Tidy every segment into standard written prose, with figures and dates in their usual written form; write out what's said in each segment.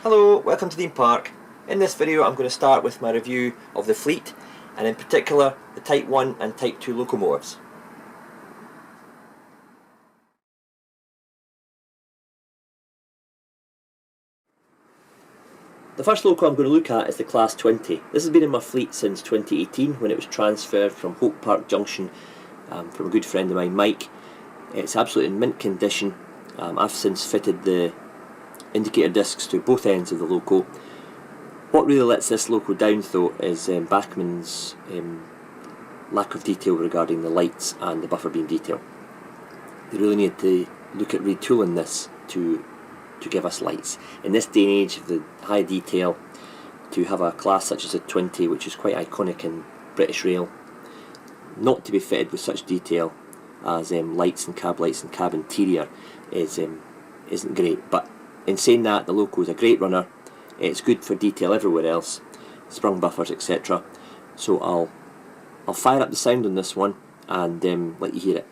Hello, welcome to Dean Park. In this video I'm going to start with my review of the fleet, and in particular the Type 1 and Type 2 locomotives. The first loco I'm going to look at is the Class 20. This has been in my fleet since 2018 when it was transferred from Hope Park Junction from a good friend of mine, Mike. It's absolutely in mint condition. I've since fitted the indicator discs to both ends of the loco. What really lets this loco down though is Bachmann's lack of detail regarding the lights and the buffer beam detail. They really need to look at retooling this to give us lights. In this day and age of the high detail, to have a class such as a 20, which is quite iconic in British rail, not to be fitted with such detail as lights and cab interior isn't great. But in saying that, the loco is a great runner. It's good for detail everywhere else, sprung buffers, etc. So I'll fire up the sound on this one and let you hear it.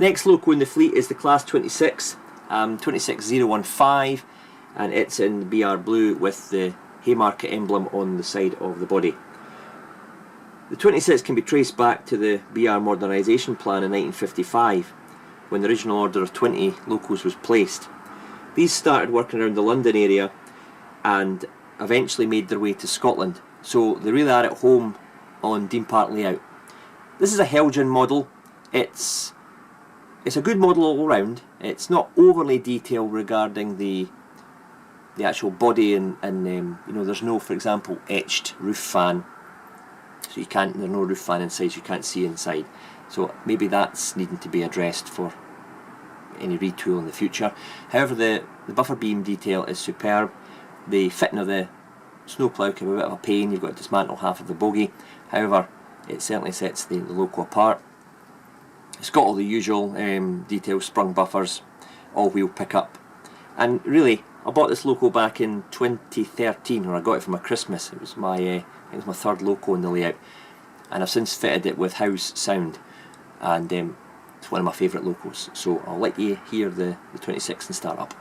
Next loco in the fleet is the Class 26, 26015, and it's in BR blue with the Haymarket emblem on the side of the body. The 26 can be traced back to the BR modernisation plan in 1955, when the original order of 20 locos was placed. These started working around the London area and eventually made their way to Scotland, so they really are at home on Dean Park layout. This is a Helgen model. It's a good model all round. It's not overly detailed regarding the actual body, and you know, there's no, for example, etched roof fan, so there's no roof fan inside, so you can't see inside. So maybe that's needing to be addressed for any retool in the future. However, the buffer beam detail is superb. The fitting of the snowplough can be a bit of a pain. You've got to dismantle half of the bogie. However, it certainly sets the loco apart. It's got all the usual details, sprung buffers, all-wheel pickup, and really, I bought this loco back in 2013, or I got it for my Christmas. It was my third loco in the layout, and I've since fitted it with house sound, and it's one of my favourite locos. So I'll let you hear the 26 and start up.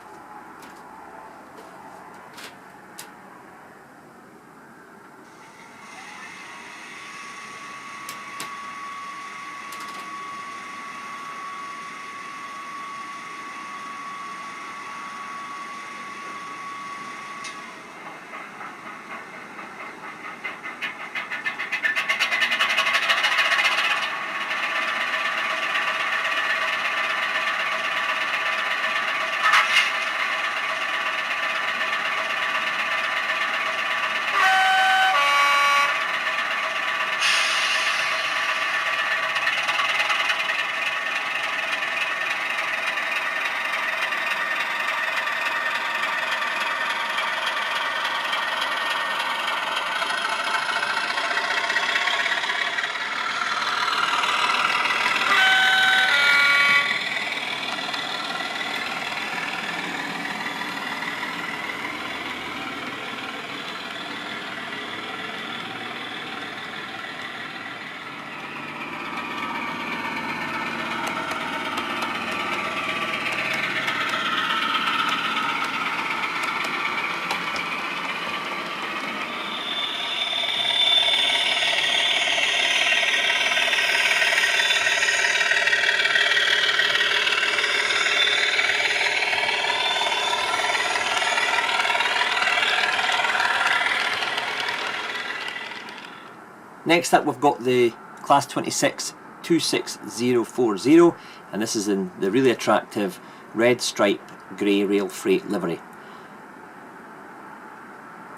Next up we've got the Class 26 26040, and this is in the really attractive red stripe grey rail freight livery.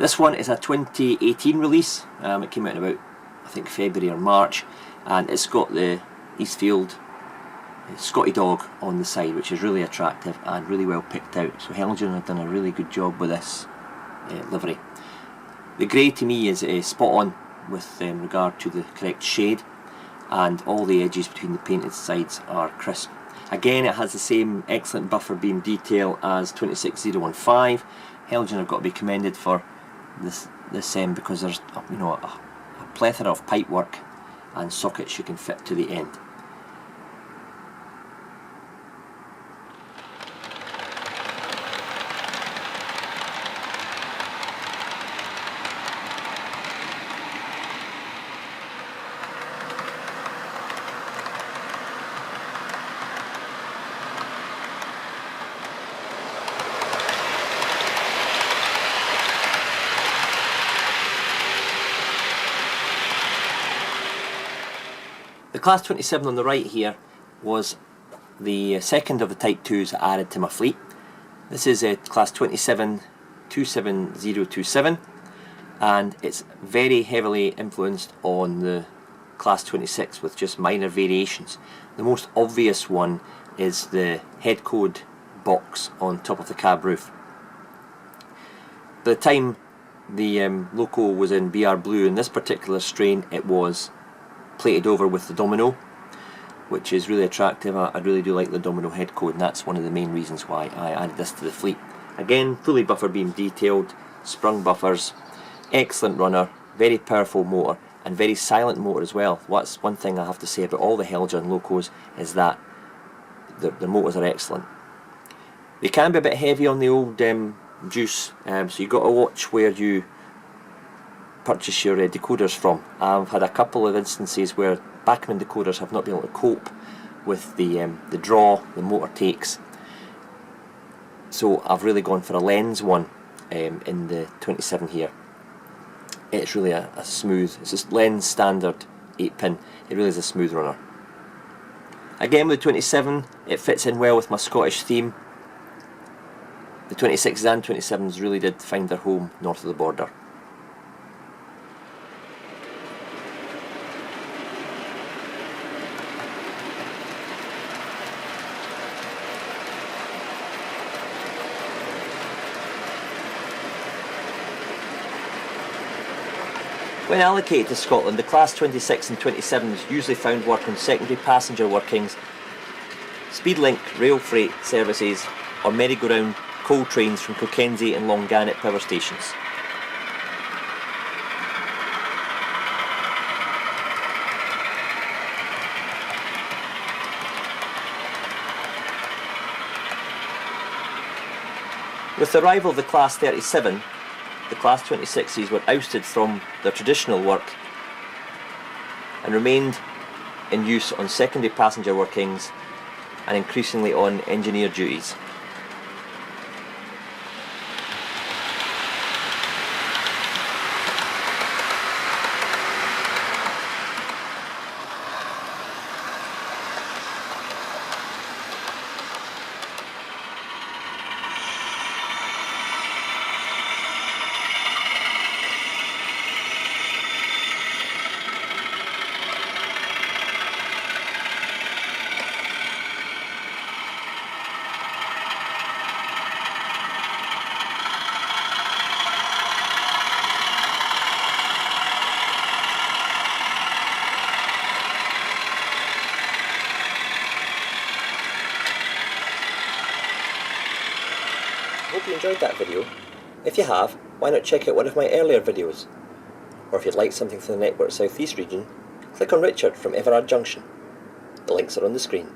This one is a 2018 release. It came out in about, I think, February or March, and it's got the Eastfield Scotty dog on the side, which is really attractive and really well picked out. So Helgen have done a really good job with this livery. The grey to me is spot on with regard to the correct shade, and all the edges between the painted sides are crisp. Again, it has the same excellent buffer beam detail as 26015. Helgen have got to be commended for this because there's a plethora of pipework and sockets you can fit to the end. The Class 27 on the right here was the second of the Type 2s added to my fleet. This is a Class 27 27027, and it's very heavily influenced on the Class 26 with just minor variations. The most obvious one is the head code box on top of the cab roof. By the time the loco was in BR blue, in this particular strain it was plated over with the domino, which is really attractive. I really do like the domino head code, and that's one of the main reasons why I added this to the fleet. Again, fully buffer beam detailed, sprung buffers, excellent runner, very powerful motor, and very silent motor as well. What's one thing I have to say about all the Helgen locos is that the motors are excellent. They can be a bit heavy on the old juice, so you've got to watch where you purchase your decoders from. I've had a couple of instances where Bachmann decoders have not been able to cope with the draw the motor takes, so I've really gone for a lens one in the 27 here. It's really a smooth, it's just lens standard 8-pin, it really is a smooth runner. Again with the 27, it fits in well with my Scottish theme. The 26s and 27s really did find their home north of the border. When allocated to Scotland, the Class 26 and 27s usually found work on secondary passenger workings, Speedlink rail freight services, or merry-go-round coal trains from Kilkenzie and Longannet power stations. With the arrival of the Class 37, the Class 26s were ousted from their traditional work and remained in use on secondary passenger workings and increasingly on engineer duties. Hope you enjoyed that video. If you have, why not check out one of my earlier videos? Or if you'd like something from the Network South East region, click on Richard from Everard Junction. The links are on the screen.